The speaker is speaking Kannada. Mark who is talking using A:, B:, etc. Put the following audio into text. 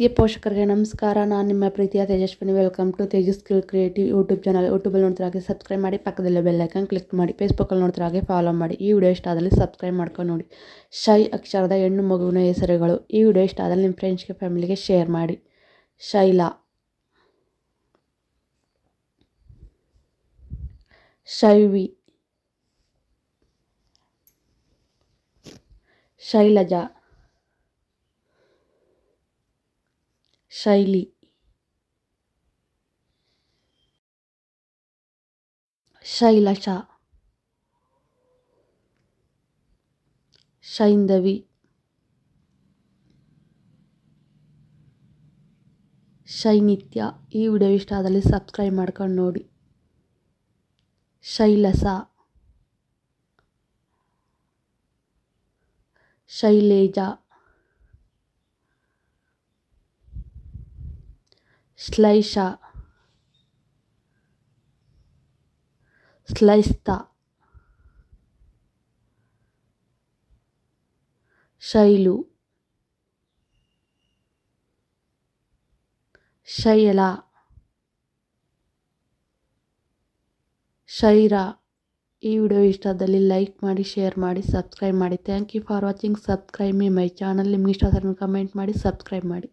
A: ಪ್ರೀತಿಯ ಪೋಷಕರಿಗೆ ನಮಸ್ಕಾರ. ನಾನು ನಿಮ್ಮ ಪ್ರೀತಿಯ Tejaswini. Welcome to Tejas skill creative YouTube channel. ಯೂಟ್ಯೂಬಲ್ಲಿ ನೋಡ್ತಾರೆ ಹಾಗೆ ಸಬ್ಸ್ಕ್ರೈಬ್ ಮಾಡಿ, ಪಕ್ಕದಲ್ಲೇ ಬೆಲ್ ಐಕಾನ್ ಕ್ಲಿಕ್ ಮಾಡಿ. ಫೇಸ್ಬುಕ್ಕಲ್ಲಿ ನೋಡ್ತಾರೆ ಹಾಗೆ ಫಾಲೋ ಮಾಡಿ. ಈ ವಿಡಿಯೋ ಇಷ್ಟ ಆದಲ್ಲಿ ಸಬ್ಸ್ಕ್ರೈಬ್ ಮಾಡ್ಕೊಂಡು ನೋಡಿ. ಶೈ ಅಕ್ಷರದ ಹೆಣ್ಣು ಮಗುವಿನ ಹೆಸರುಗಳು. ಈ ವಿಡಿಯೋ ಇಷ್ಟ ಆದಲ್ಲಿ ನಿಮ್ಮ ಫ್ರೆಂಡ್ಸ್ಗೆ, ಫ್ಯಾಮಿಲಿಗೆ ಶೇರ್ ಮಾಡಿ. ಶೈಲಾ, ಶೈವಿ, ಶೈಲಜಾ, ಶೈಲಿ, ಶೈಲಶಾ, ಶೈಂದವಿ, ಶೈನಿತ್ಯ. ಈ ವಿಡಿಯೋ ಇಷ್ಟ ಆದಲ್ಲಿ ಸಬ್ಸ್ಕ್ರೈಬ್ ಮಾಡ್ಕೊಂಡು ನೋಡಿ. ಶೈಲಸ, ಶೈಲೇಜಾ, ಶ್ಲೈಷಾ, ಸ್ಲೈಸ್ತಾ, ಶೈಲು, ಶೈಲಾ, ಶೈರಾ. ಈ ವಿಡಿಯೋ ಇಷ್ಟದಲ್ಲಿ ಲೈಕ್ ಮಾಡಿ, ಶೇರ್ ಮಾಡಿ, ಸಬ್ಸ್ಕ್ರೈಬ್ ಮಾಡಿ. Thank you for watching. Subscribe my channel. ನಿಮ್ಗೆ ಇಷ್ಟ ಆದರೆ ಕಮೆಂಟ್ ಮಾಡಿ, ಸಬ್ಸ್ಕ್ರೈಬ್ ಮಾಡಿ.